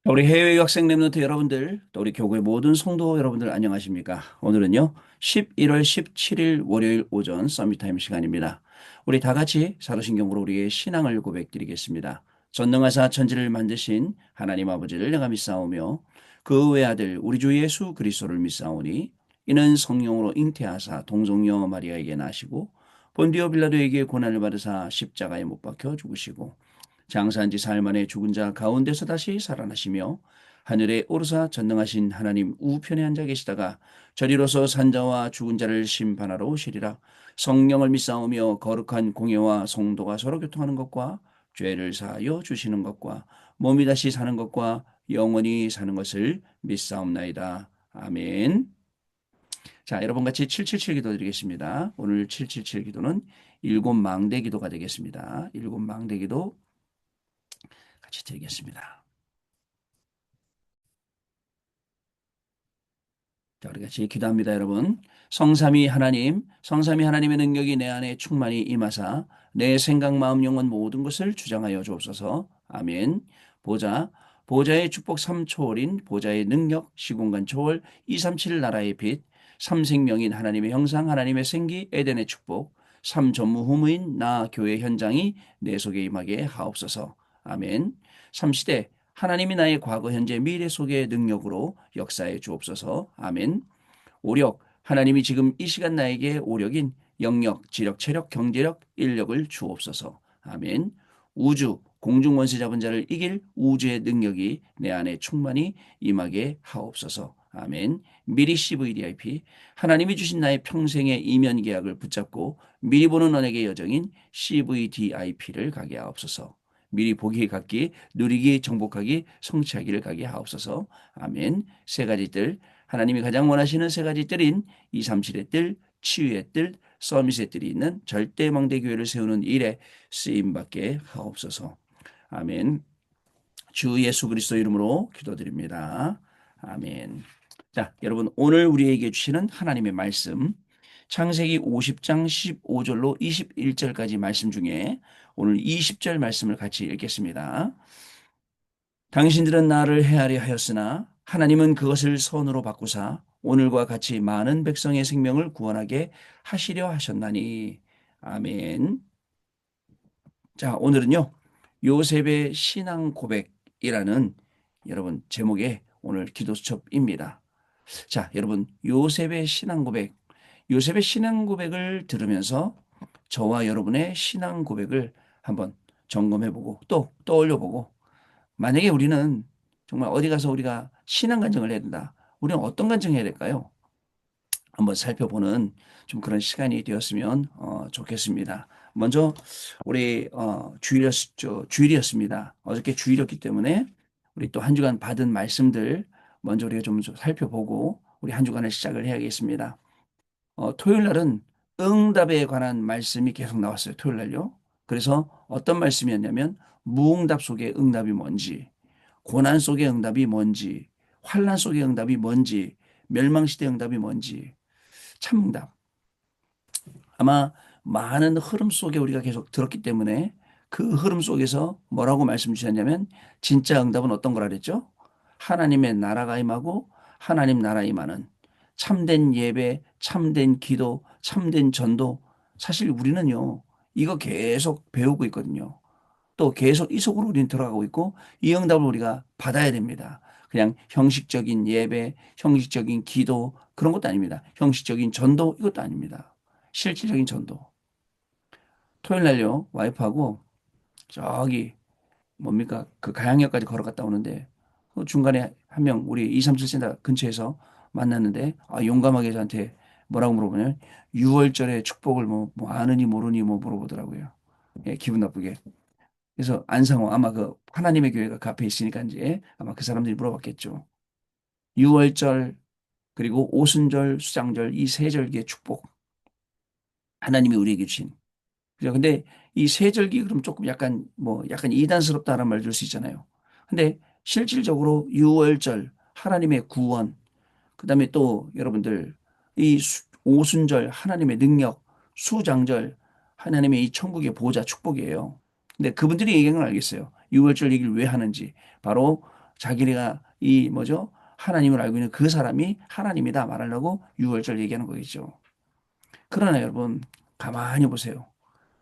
우리 해외 유학생 랩런트 여러분들, 또 우리 교구의 모든 성도 여러분들 안녕하십니까? 오늘은요, 11월 17일 월요일 오전 서밋타임 시간입니다. 우리 다 같이 사도신경으로 우리의 신앙을 고백드리겠습니다. 전능하사 천지를 만드신 하나님 아버지를 내가 믿사오며 그 외아들 우리 주 예수 그리스도를 믿사오니 이는 성령으로 잉태하사 동정녀 마리아에게 나시고 본디오 빌라도에게 고난을 받으사 십자가에 못 박혀 죽으시고 장사한 지 사흘 만에 죽은 자 가운데서 다시 살아나시며 하늘에 오르사 전능하신 하나님 우편에 앉아 계시다가 저리로서 산자와 죽은 자를 심판하러 오시리라. 성령을 믿사오며 거룩한 공예와 성도가 서로 교통하는 것과 죄를 사하여 주시는 것과 몸이 다시 사는 것과 영원히 사는 것을 믿사옵나이다. 아멘. 자, 여러분 같이 777 기도 드리겠습니다. 오늘 777 기도는 일곱 망대 기도가 되겠습니다. 일곱 망대 기도 같이 드리겠습니다. 자, 우리 같이 기도합니다, 여러분. 성삼위 하나님, 성삼위 하나님의 능력이 내 안에 충만히 임하사 내 생각, 마음, 영혼 모든 것을 주장하여 주옵소서. 아멘. 보좌, 보좌의 축복 3초월인 보좌의 능력, 시공간 초월, 237 나라의 빛, 삼생명인 하나님의 형상, 하나님의 생기, 에덴의 축복, 삼전무후무인 나 교회 현장이 내 속에 임하게 하옵소서. 아멘. 삼시대 하나님이 나의 과거, 현재, 미래 속의 능력으로 역사해 주옵소서. 아멘. 오력, 하나님이 지금 이 시간 나에게 오력인 영력, 지력, 체력, 경제력, 인력을 주옵소서. 아멘. 우주, 공중 원수 잡은 자를 이길 우주의 능력이 내 안에 충만히 임하게 하옵소서. 아멘. 미리 CVDIP, 하나님이 주신 나의 평생의 이면 계약을 붙잡고 미리 보는 언약의 여정인 CVDIP를 가게 하옵소서. 미리 보기 갖기, 누리기, 정복하기, 성취하기를 가게 하옵소서. 아멘. 세 가지 뜰, 하나님이 가장 원하시는 세 가지 뜰인 237의 뜰, 치유의 뜰, 서밋의 뜰이 있는 절대망대 교회를 세우는 일에 쓰임받게 하옵소서. 아멘. 주 예수 그리스도 이름으로 기도드립니다. 아멘. 자, 여러분 오늘 우리에게 주시는 하나님의 말씀 창세기 50장 15절로 21절까지 말씀 중에 오늘 20절 말씀을 같이 읽겠습니다. 당신들은 나를 헤아려 하였으나 하나님은 그것을 선으로 바꾸사 오늘과 같이 많은 백성의 생명을 구원하게 하시려 하셨나니. 아멘. 자, 오늘은요. 요셉의 신앙 고백이라는 여러분 제목의 오늘 기도 수첩입니다. 자, 여러분 요셉의 신앙 고백, 요셉의 신앙 고백을 들으면서 저와 여러분의 신앙 고백을 한번 점검해보고 또 떠올려보고 만약에 우리는 정말 어디 가서 우리가 신앙 간증을 해야 된다. 우리는 어떤 간증을 해야 될까요? 한번 살펴보는 좀 그런 시간이 되었으면 좋겠습니다. 먼저 우리 주일이었습니다. 어저께 주일이었기 때문에 우리 또 한 주간 받은 말씀들 먼저 우리가 좀 살펴보고 우리 한 주간을 시작을 해야겠습니다. 토요일 날은 응답에 관한 말씀이 계속 나왔어요. 토요일 날요. 그래서 어떤 말씀이었냐면 무응답 속의 응답이 뭔지, 고난 속의 응답이 뭔지, 환난 속의 응답이 뭔지, 멸망시대의 응답이 뭔지, 참응답. 아마 많은 흐름 속에 우리가 계속 들었기 때문에 그 흐름 속에서 뭐라고 말씀 주셨냐면 진짜 응답은 어떤 거라 그랬죠? 하나님의 나라가 임하고 하나님 나라 임하는 참된 예배, 참된 기도, 참된 전도. 사실 우리는요, 이거 계속 배우고 있거든요. 또 계속 이 속으로 우리는 들어가고 있고 이 응답을 우리가 받아야 됩니다. 그냥 형식적인 예배, 형식적인 기도 그런 것도 아닙니다. 형식적인 전도 이것도 아닙니다. 실질적인 전도. 토요일 날요 와이프하고 저기 뭡니까 그 가양역까지 걸어갔다 오는데 그 중간에 한 명 우리 237센터 근처에서 만났는데 용감하게 저한테 뭐라고 물어보냐면 6월절의 축복을 뭐 아느니 모르니 뭐 물어보더라고요. 예, 기분 나쁘게. 그래서 안상호 아마 그 하나님의 교회가 그 앞에 있으니까 이제 아마 그 사람들이 물어봤겠죠. 6월절 그리고 오순절, 수장절 이 세 절기의 축복 하나님이 우리에게 주신. 그죠? 근데 이 세 절기 그럼 조금 약간 뭐 약간 이단스럽다는 말 들 수 있잖아요. 근데 실질적으로 6월절 하나님의 구원 그다음에 또 여러분들 이 오순절 하나님의 능력 수장절 하나님의 이 천국의 보좌 축복이에요. 근데 그분들이 얘기한 걸 알겠어요. 6월절 얘기를 왜 하는지 바로 자기가 이 뭐죠? 하나님을 알고 있는 그 사람이 하나님이다 말하려고 6월절 얘기하는 거겠죠. 그러나 여러분 가만히 보세요.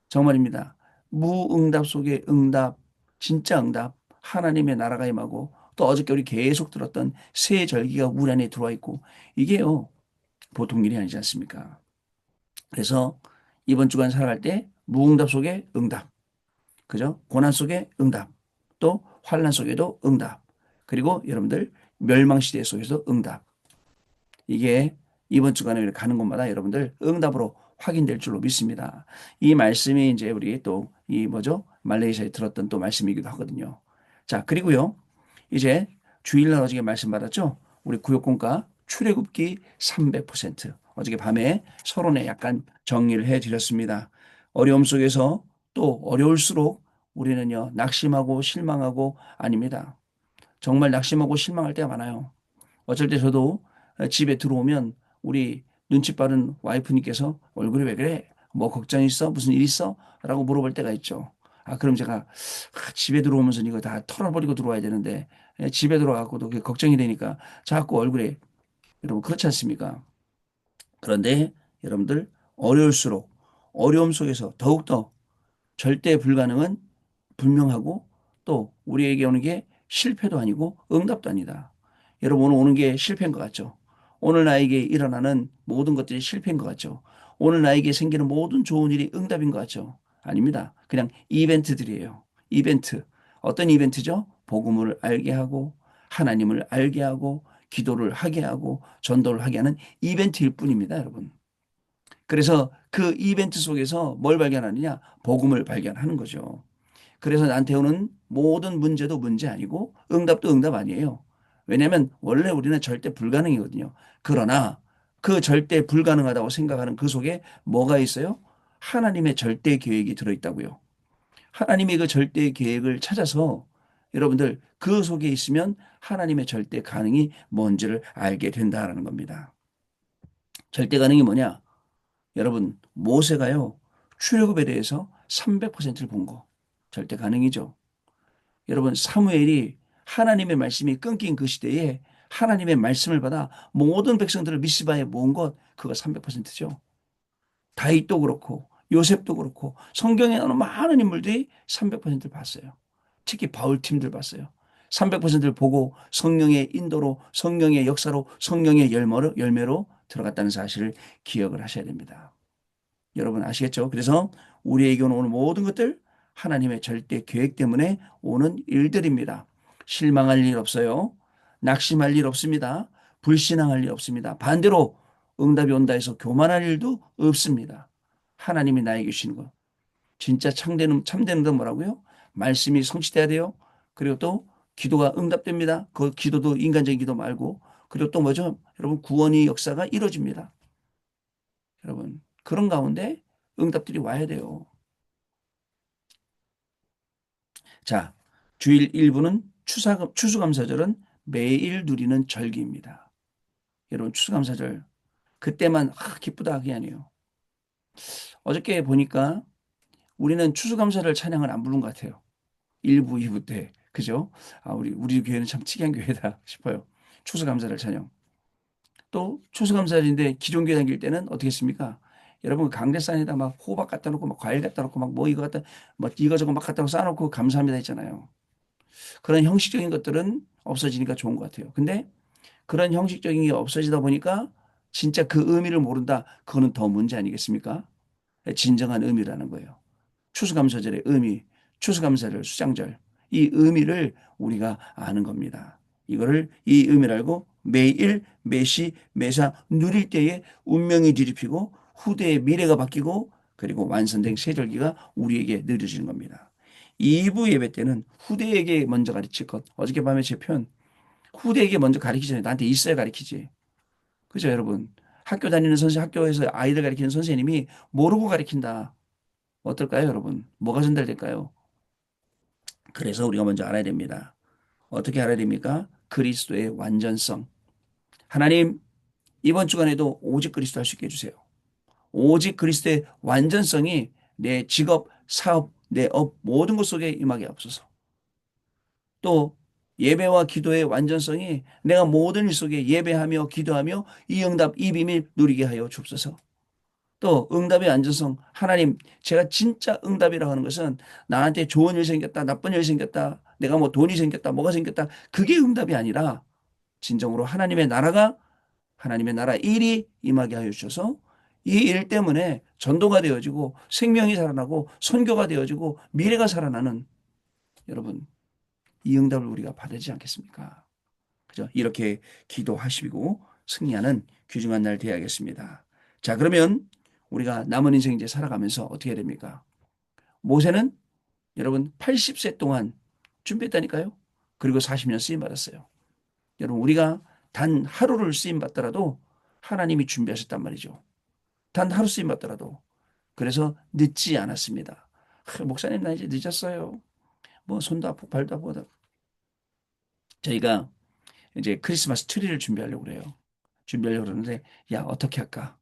정말입니다. 무응답 속에 응답, 진짜 응답, 하나님의 나라가 임하고 또 어저께 우리 계속 들었던 새 절기가 우리 안에 들어와 있고 이게요 보통 일이 아니지 않습니까? 그래서 이번 주간 살아갈 때 무응답 속에 응답, 그죠? 고난 속에 응답, 또 환난 속에도 응답, 그리고 여러분들 멸망 시대 속에서 응답. 이게 이번 주간에 가는 곳마다 여러분들 응답으로 확인될 줄로 믿습니다. 이 말씀이 이제 우리 또 이 뭐죠? 말레이시아에 들었던 또 말씀이기도 하거든요. 자, 그리고요. 이제 주일날 어저께 말씀 받았죠? 우리 구역공과 출애굽기 300%. 어저께 밤에 서론에 약간 정리를 해 드렸습니다. 어려움 속에서 또 어려울수록 우리는요, 낙심하고 실망하고 아닙니다. 정말 낙심하고 실망할 때가 많아요. 어쩔 때 저도 집에 들어오면 우리 눈치 빠른 와이프님께서 얼굴이 왜 그래? 뭐 걱정 있어? 무슨 일 있어? 라고 물어볼 때가 있죠. 아, 그럼 제가 집에 들어오면서 이거 다 털어버리고 들어와야 되는데 집에 들어가고도 그게 걱정이 되니까 자꾸 얼굴에 여러분 그렇지 않습니까? 그런데 여러분들 어려울수록 어려움 속에서 더욱더 절대 불가능은 분명하고 또 우리에게 오는 게 실패도 아니고 응답도 아니다. 여러분 오늘 오는 게 실패인 것 같죠? 오늘 나에게 일어나는 모든 것들이 실패인 것 같죠? 오늘 나에게 생기는 모든 좋은 일이 응답인 것 같죠? 아닙니다. 그냥 이벤트들이에요. 이벤트. 어떤 이벤트죠? 복음을 알게 하고 하나님을 알게 하고 기도를 하게 하고 전도를 하게 하는 이벤트일 뿐입니다, 여러분. 그래서 그 이벤트 속에서 뭘 발견하느냐? 복음을 발견하는 거죠. 그래서 나한테 오는 모든 문제도 문제 아니고 응답도 응답 아니에요. 왜냐하면 원래 우리는 절대 불가능이거든요. 그러나 그 절대 불가능하다고 생각하는 그 속에 뭐가 있어요? 하나님의 절대 계획이 들어있다고요. 하나님의 그 절대 계획을 찾아서 여러분들 그 속에 있으면 하나님의 절대 가능이 뭔지를 알게 된다라는 겁니다. 절대 가능이 뭐냐? 여러분 모세가요 출애굽에 대해서 300%를 본 거. 절대 가능이죠. 여러분 사무엘이 하나님의 말씀이 끊긴 그 시대에 하나님의 말씀을 받아 모든 백성들을 미스바에 모은 것 그거 300%죠. 다윗도 그렇고 요셉도 그렇고 성경에 나오는 많은 인물들이 300%를 봤어요. 특히 바울 팀들 봤어요. 300%를 보고 성령의 인도로 성령의 역사로 성령의 열매로 들어갔다는 사실을 기억을 하셔야 됩니다. 여러분 아시겠죠? 그래서 우리에게 오는 모든 것들 하나님의 절대 계획 때문에 오는 일들입니다. 실망할 일 없어요. 낙심할 일 없습니다. 불신앙할 일 없습니다. 반대로 응답이 온다 해서 교만할 일도 없습니다. 하나님이 나에게 주시는 것. 진짜 참되는 건 뭐라고요? 말씀이 성취돼야 돼요. 그리고 또 기도가 응답됩니다. 그 기도도 인간적인 기도 말고 그리고 또 뭐죠? 여러분 구원의 역사가 이루어집니다. 여러분 그런 가운데 응답들이 와야 돼요. 자, 주일 1부는 추수감사절은 매일 누리는 절기입니다. 여러분 추수감사절 그때만 기쁘다 그게 아니에요. 어저께 보니까 우리는 추수감사절 찬양을 안 부른 것 같아요. 1부, 2부 때. 그죠? 아, 우리 교회는 참 특이한 교회다 싶어요. 추수감사절 찬양. 또 추수감사절인데 기존교회 다닐 때는 어떻게 했습니까? 여러분 강대산에다 막 호박 갖다 놓고 막 과일 갖다 놓고 막 뭐 이거 갖다 뭐 이거저거 막 갖다 쌓아놓고 감사합니다 했잖아요. 그런 형식적인 것들은 없어지니까 좋은 것 같아요. 근데 그런 형식적인 게 없어지다 보니까 진짜 그 의미를 모른다. 그거는 더 문제 아니겠습니까? 진정한 의미라는 거예요. 추수감사절의 의미, 추수감사절, 수장절. 이 의미를 우리가 아는 겁니다. 이거를 이 의미를 알고 매일, 매시, 매사 누릴 때에 운명이 뒤집히고 후대의 미래가 바뀌고 그리고 완성된 세절기가 우리에게 느려지는 겁니다. 2부 예배 때는 후대에게 먼저 가르칠 것. 어저께 밤에 제 표현. 후대에게 먼저 가르치기 전에 나한테 있어야 가르치지. 그죠, 여러분? 학교 다니는 학교에서 아이들 가르치는 선생님이 모르고 가르친다. 어떨까요, 여러분? 뭐가 전달될까요? 그래서 우리가 먼저 알아야 됩니다. 어떻게 알아야 됩니까? 그리스도의 완전성. 하나님, 이번 주간에도 오직 그리스도 할 수 있게 해주세요. 오직 그리스도의 완전성이 내 직업, 사업, 내 업, 모든 것 속에 임하게 없어서. 또 예배와 기도의 완전성이 내가 모든 일 속에 예배하며 기도하며 이 응답, 이 비밀 누리게 하여 주옵소서. 또 응답의 안전성 하나님 제가 진짜 응답이라고 하는 것은 나한테 좋은 일 생겼다 나쁜 일 생겼다 내가 뭐 돈이 생겼다 뭐가 생겼다 그게 응답이 아니라 진정으로 하나님의 나라 일이 임하게 하여 주셔서 이 일 때문에 전도가 되어지고 생명이 살아나고 선교가 되어지고 미래가 살아나는 여러분 이 응답을 우리가 받지 않겠습니까? 그죠? 이렇게 기도하시고 승리하는 귀중한 날 되어야겠습니다. 자, 그러면 우리가 남은 인생 이제 살아가면서 어떻게 해야 됩니까? 모세는 여러분 80세 동안 준비했다니까요. 그리고 40년 쓰임 받았어요. 여러분 우리가 단 하루를 쓰임 받더라도 하나님이 준비하셨단 말이죠. 단 하루 쓰임 받더라도 그래서 늦지 않았습니다. 목사님 나 이제 늦었어요. 뭐 손도 아프고 발도 아프고 저희가 이제 크리스마스 트리를 준비하려고 그래요. 준비하려고 그러는데 야 어떻게 할까?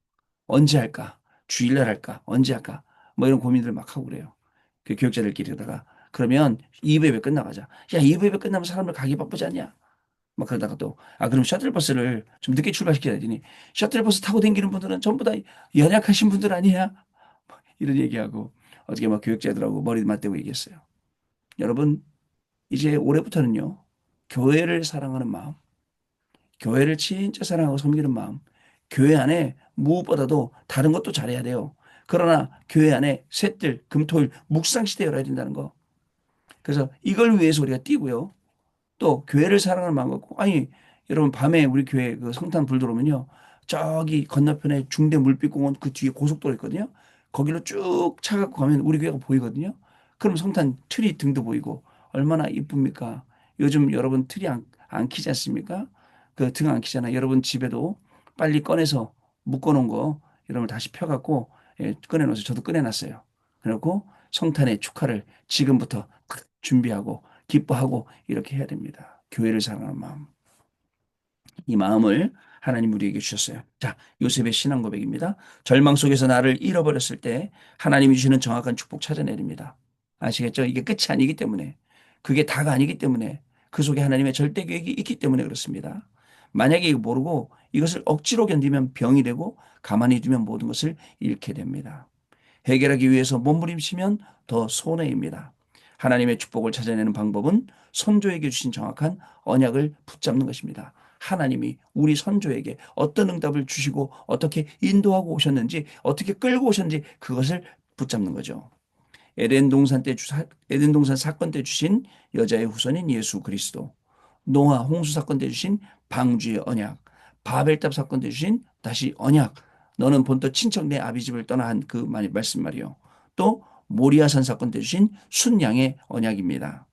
언제 할까? 주일날 할까? 언제 할까? 뭐 이런 고민들을 막 하고 그래요. 그 교육자들끼리 다가 그러면 2부예배 끝나가자. 야 2부예배 끝나면 사람들 가기 바쁘지 않냐? 막 그러다가 또 그럼 셔틀버스를 좀 늦게 출발시켜야 되니 셔틀버스 타고 다니는 분들은 전부 다 연약하신 분들 아니야? 이런 얘기하고 어떻게 막 교육자들하고 머리 맞대고 얘기했어요. 여러분 이제 올해부터는요. 교회를 사랑하는 마음 교회를 진짜 사랑하고 섬기는 마음, 교회 안에 무엇보다도 다른 것도 잘해야 돼요. 그러나 교회 안에 셋들, 금토일, 묵상시대 열어야 된다는 거. 그래서 이걸 위해서 우리가 뛰고요. 또 교회를 사랑하는 마음 갖고 아니 여러분 밤에 우리 교회 그 성탄 불 들어오면요 저기 건너편에 중대 물빛공원 그 뒤에 고속도로 있거든요 거기로 쭉 차 갖고 가면 우리 교회가 보이거든요 그럼 성탄 트리 등도 보이고 얼마나 이쁩니까 요즘 여러분 트리 안 키지 않습니까 그 등 안 키잖아요 여러분 집에도 빨리 꺼내서 묶어놓은 거 여러분 다시 펴갖고 예, 꺼내놓으세요 저도 꺼내놨어요 그래놓고 성탄의 축하를 지금부터 준비하고 기뻐하고 이렇게 해야 됩니다. 교회를 사랑하는 마음. 이 마음을 하나님 우리에게 주셨어요. 자, 요셉의 신앙 고백입니다. 절망 속에서 나를 잃어버렸을 때 하나님이 주시는 정확한 축복 찾아내립니다. 아시겠죠? 이게 끝이 아니기 때문에 그게 다가 아니기 때문에 그 속에 하나님의 절대 계획이 있기 때문에 그렇습니다. 만약에 이거 모르고 이것을 억지로 견디면 병이 되고 가만히 두면 모든 것을 잃게 됩니다. 해결하기 위해서 몸부림치면 더 손해입니다. 하나님의 축복을 찾아내는 방법은 선조에게 주신 정확한 언약을 붙잡는 것입니다. 하나님이 우리 선조에게 어떤 응답을 주시고 어떻게 인도하고 오셨는지 어떻게 끌고 오셨는지 그것을 붙잡는 거죠. 에덴 동산 사건 때 주신 여자의 후손인 예수 그리스도, 노아 홍수 사건 때 주신 방주의 언약, 바벨탑 사건 때 주신 다시 언약, 너는 본토 친척 내 아비 집을 떠나 한 그 말씀 말이요. 또 모리아산 사건 때 주신 순양의 언약입니다.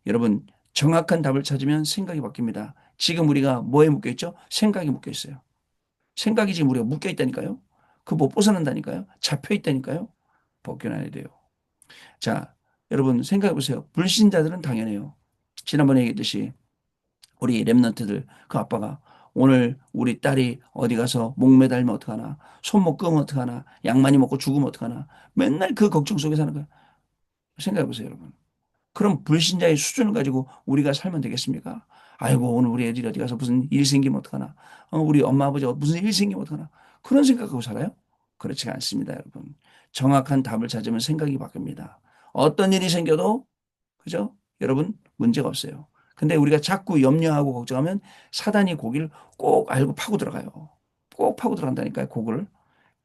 여러분 정확한 답을 찾으면 생각이 바뀝니다. 지금 우리가 뭐에 묶여 있죠? 생각이 묶여 있어요. 생각이 지금 우리가 묶여 있다니까요. 그 못 벗어난다니까요. 잡혀 있다니까요. 벗겨나야 돼요. 자, 여러분 생각해 보세요. 불신자들은 당연해요. 지난번에 얘기했듯이 우리 랩런트들 그 아빠가 오늘 우리 딸이 어디 가서 목 매달면 어떡하나 손목 끄면 어떡하나 약 많이 먹고 죽으면 어떡하나 맨날 그 걱정 속에 사는 거야. 생각해 보세요, 여러분. 그럼 불신자의 수준을 가지고 우리가 살면 되겠습니까? 아이고 오늘 우리 애들이 어디 가서 무슨 일 생기면 어떡하나 우리 엄마 아버지가 무슨 일 생기면 어떡하나 그런 생각하고 살아요? 그렇지가 않습니다, 여러분. 정확한 답을 찾으면 생각이 바뀝니다. 어떤 일이 생겨도 그죠? 여러분 문제가 없어요. 근데 우리가 자꾸 염려하고 걱정하면 사단이 고기를 꼭 알고 파고 들어가요. 꼭 파고 들어간다니까요, 고기를.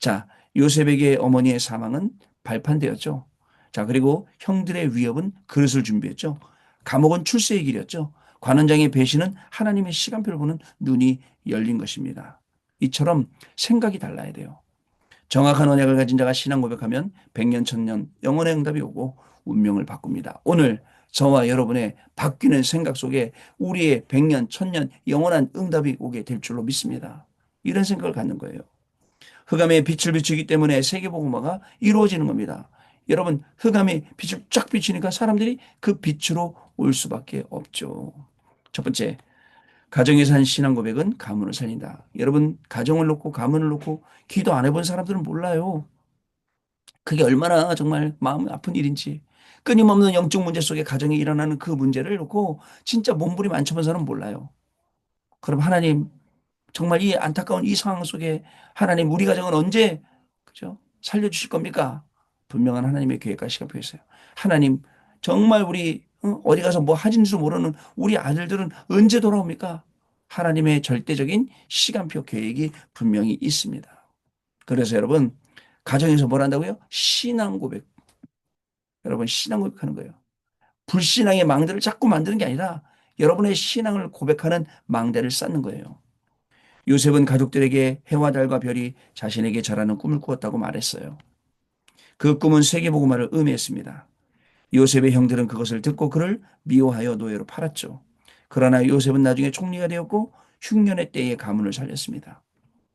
자, 요셉에게 어머니의 사망은 발판되었죠. 자, 그리고 형들의 위협은 그릇을 준비했죠. 감옥은 출세의 길이었죠. 관원장의 배신은 하나님의 시간표를 보는 눈이 열린 것입니다. 이처럼 생각이 달라야 돼요. 정확한 언약을 가진 자가 신앙 고백하면 백년 천년 영원의 응답이 오고 운명을 바꿉니다. 오늘 저와 여러분의 바뀌는 생각 속에 우리의 백년 천년 영원한 응답이 오게 될 줄로 믿습니다. 이런 생각을 갖는 거예요. 흑암의 빛을 비추기 때문에 세계복음화가 이루어지는 겁니다. 여러분 흑암의 빛을 쫙 비추니까 사람들이 그 빛으로 올 수밖에 없죠. 첫 번째 가정에서 한 신앙 고백은 가문을 살린다. 여러분 가정을 놓고 가문을 놓고 기도 안 해본 사람들은 몰라요. 그게 얼마나 정말 마음 아픈 일인지. 끊임없는 영적 문제 속에 가정에 일어나는 그 문제를 놓고 진짜 몸부림 안 쳐본 사람은 몰라요. 그럼 하나님, 정말 이 안타까운 이 상황 속에 하나님 우리 가정은 언제 그죠? 살려주실 겁니까? 분명한 하나님의 계획과 시간표가 있어요. 하나님 정말 우리 어디 가서 뭐 하진지도 모르는 우리 아들들은 언제 돌아옵니까? 하나님의 절대적인 시간표 계획이 분명히 있습니다. 그래서 여러분 가정에서 뭘 한다고요? 신앙 고백. 여러분 신앙 고백하는 거예요. 불신앙의 망대를 자꾸 만드는 게 아니라 여러분의 신앙을 고백하는 망대를 쌓는 거예요. 요셉은 가족들에게 해와 달과 별이 자신에게 절하는 꿈을 꾸었다고 말했어요. 그 꿈은 세계복음화를 의미했습니다. 요셉의 형들은 그것을 듣고 그를 미워하여 노예로 팔았죠. 그러나 요셉은 나중에 총리가 되었고 흉년의 때에 가문을 살렸습니다.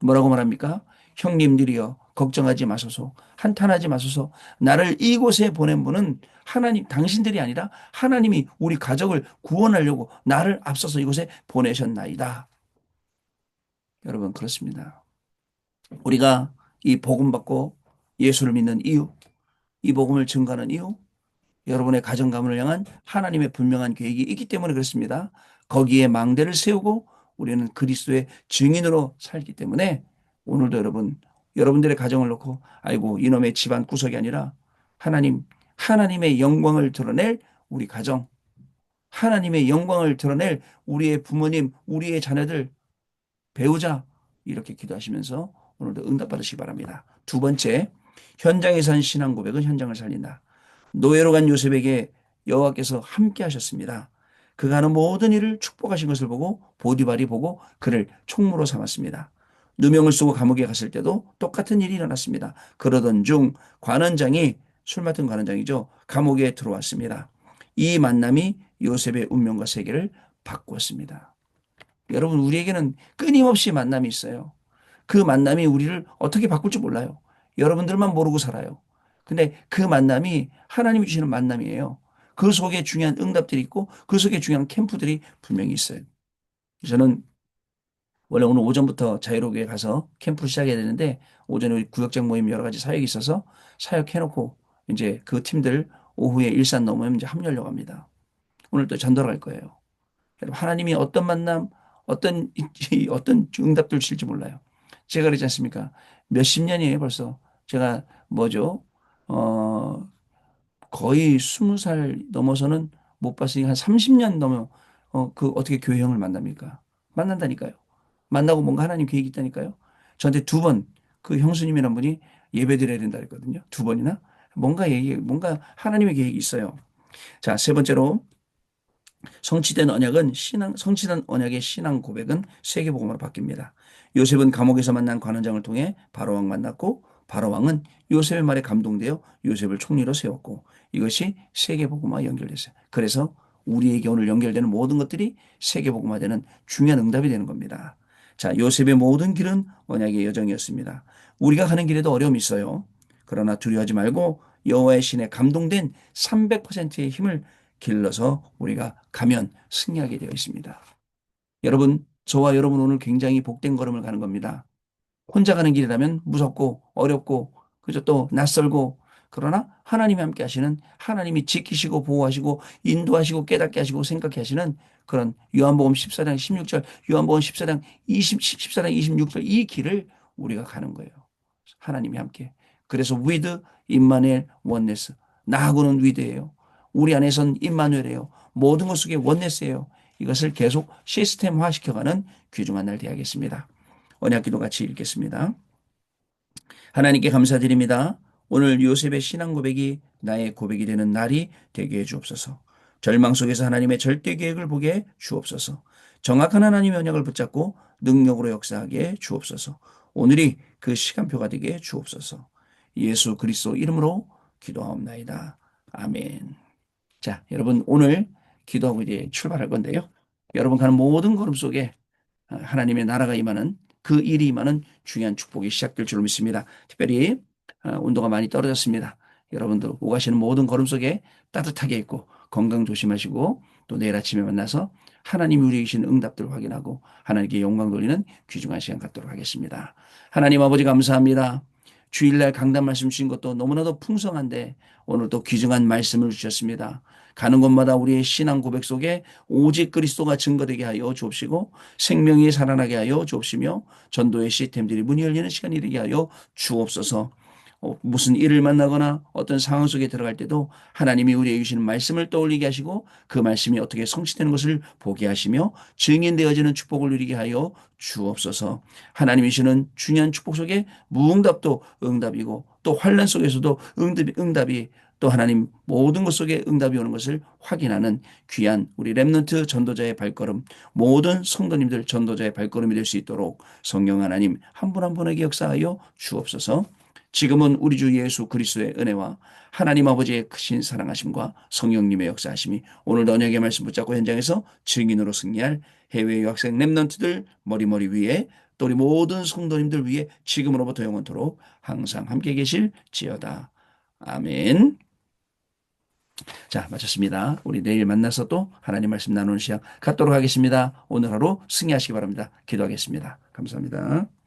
뭐라고 말합니까? 형님들이여 걱정하지 마소서, 한탄하지 마소서. 나를 이곳에 보낸 분은 하나님, 당신들이 아니라 하나님이 우리 가족을 구원하려고 나를 앞서서 이곳에 보내셨나이다. 여러분 그렇습니다. 우리가 이 복음 받고 예수를 믿는 이유, 이 복음을 증거하는 이유, 여러분의 가정 가문을 향한 하나님의 분명한 계획이 있기 때문에 그렇습니다. 거기에 망대를 세우고 우리는 그리스도의 증인으로 살기 때문에 오늘도 여러분들의 가정을 놓고 아이고 이놈의 집안 구석이 아니라 하나님, 하나님의 영광을 드러낼 우리 가정, 하나님의 영광을 드러낼 우리의 부모님, 우리의 자녀들, 배우자 이렇게 기도하시면서 오늘도 응답받으시기 바랍니다. 두 번째, 현장에서 한 신앙 고백은 현장을 살린다. 노예로 간 요셉에게 여호와께서 함께 하셨습니다. 그가 하는 모든 일을 축복하신 것을 보고 보디발이 보고 그를 총무로 삼았습니다. 누명을 쓰고 감옥에 갔을 때도 똑같은 일이 일어났습니다. 그러던 중 관원장이 술 맡은 관원장이죠. 감옥에 들어왔습니다. 이 만남이 요셉의 운명과 세계를 바꾸었습니다. 여러분 우리에게는 끊임없이 만남이 있어요. 그 만남이 우리를 어떻게 바꿀지 몰라요. 여러분들만 모르고 살아요. 근데 그 만남이 하나님이 주시는 만남이에요. 그 속에 중요한 응답들이 있고 그 속에 중요한 캠프들이 분명히 있어요. 저는 원래 오늘 오전부터 자유로교에 가서 캠프를 시작해야 되는데 오전에 우리 구역장 모임 여러 가지 사역이 있어서 사역해놓고 이제 그 팀들 오후에 일산 넘으면 이제 합류하려고 합니다. 오늘 또 전도로 갈 거예요. 여러분 하나님이 어떤 만남, 어떤 응답들 주실지 몰라요. 제가 그러지 않습니까? 몇십 년이에요, 벌써. 제가 뭐죠? 어, 거의 20살 넘어서는 못 봤으니까 한 30년 넘어 그 어떻게 교회형을 만납니까? 만난다니까요. 만나고 뭔가 하나님 계획이 있다니까요. 저한테 두 번 그 형수님이란 분이 예배 드려야 된다 그랬거든요. 두 번이나 뭔가 하나님의 계획이 있어요. 자, 세 번째로 성취된 언약의 신앙 고백은 세계복음으로 바뀝니다. 요셉은 감옥에서 만난 관원장을 통해 바로왕 만났고 바로왕은 요셉의 말에 감동되어 요셉을 총리로 세웠고 이것이 세계복음화 연결됐어요. 그래서 우리에게 오늘 연결되는 모든 것들이 세계복음화되는 중요한 응답이 되는 겁니다. 자, 요셉의 모든 길은 언약의 여정이었습니다. 우리가 가는 길에도 어려움이 있어요. 그러나 두려워하지 말고 여호와의 신에 감동된 300%의 힘을 길러서 우리가 가면 승리하게 되어 있습니다. 여러분, 저와 여러분 오늘 굉장히 복된 걸음을 가는 겁니다. 혼자 가는 길이라면 무섭고 어렵고 그저 또 낯설고 그러나 하나님이 함께 하시는 하나님이 지키시고 보호하시고 인도하시고 깨닫게 하시고 생각해 하시는 그런 요한복음 14장 16절 요한복음 14장 14장 26절 이 길을 우리가 가는 거예요. 하나님이 함께. 그래서 with 임마누엘 원네스 나하고는 위드예요. 우리 안에선 임마누엘이에요. 모든 것 속에 원네스예요. 이것을 계속 시스템화 시켜가는 귀중한 날 되야겠습니다. 언약기도 같이 읽겠습니다. 하나님께 감사드립니다. 오늘 요셉의 신앙 고백이 나의 고백이 되는 날이 되게 해 주옵소서. 절망 속에서 하나님의 절대 계획을 보게 해 주옵소서. 정확한 하나님의 언약을 붙잡고 능력으로 역사하게 해 주옵소서. 오늘이 그 시간표가 되게 해 주옵소서. 예수 그리스도 이름으로 기도하옵나이다. 아멘. 자, 여러분 오늘 기도하고 이제 출발할 건데요. 여러분 가는 모든 걸음 속에 하나님의 나라가 임하는 그 일이 임하는 중요한 축복이 시작될 줄로 믿습니다. 특별히 온도가 많이 떨어졌습니다. 여러분들 오가시는 모든 걸음 속에 따뜻하게 있고 건강 조심하시고 또 내일 아침에 만나서 하나님이 우리에게 주신 응답들을 확인하고 하나님께 영광 돌리는 귀중한 시간 갖도록 하겠습니다. 하나님 아버지 감사합니다. 주일날 강단 말씀 주신 것도 너무나도 풍성한데 오늘 또 귀중한 말씀을 주셨습니다. 가는 곳마다 우리의 신앙 고백 속에 오직 그리스도가 증거되게 하여 주옵시고 생명이 살아나게 하여 주옵시며 전도의 시스템들이 문이 열리는 시간이 되게 하여 주옵소서. 무슨 일을 만나거나 어떤 상황 속에 들어갈 때도 하나님이 우리에게 주시는 말씀을 떠올리게 하시고 그 말씀이 어떻게 성취되는 것을 보게 하시며 증인되어지는 축복을 누리게 하여 주옵소서. 하나님이 주시는 중요한 축복 속에 무응답도 응답이고 또 환난 속에서도 응답이 또 하나님 모든 것 속에 응답이 오는 것을 확인하는 귀한 우리 렘넌트 전도자의 발걸음, 모든 성도님들 전도자의 발걸음이 될 수 있도록 성령 하나님 한 분 한 분에게 역사하여 주옵소서. 지금은 우리 주 예수 그리스도의 은혜와 하나님 아버지의 크신 사랑하심과 성령님의 역사하심이 오늘도 언약의 말씀 붙잡고 현장에서 증인으로 승리할 해외 유학생 렘넌트들 머리머리 위에 또 우리 모든 성도님들 위해 지금으로부터 영원토록 항상 함께 계실지어다. 아멘. 자, 마쳤습니다. 우리 내일 만나서 또 하나님 말씀 나누는 시간 갖도록 하겠습니다. 오늘 하루 승리하시기 바랍니다. 기도하겠습니다. 감사합니다.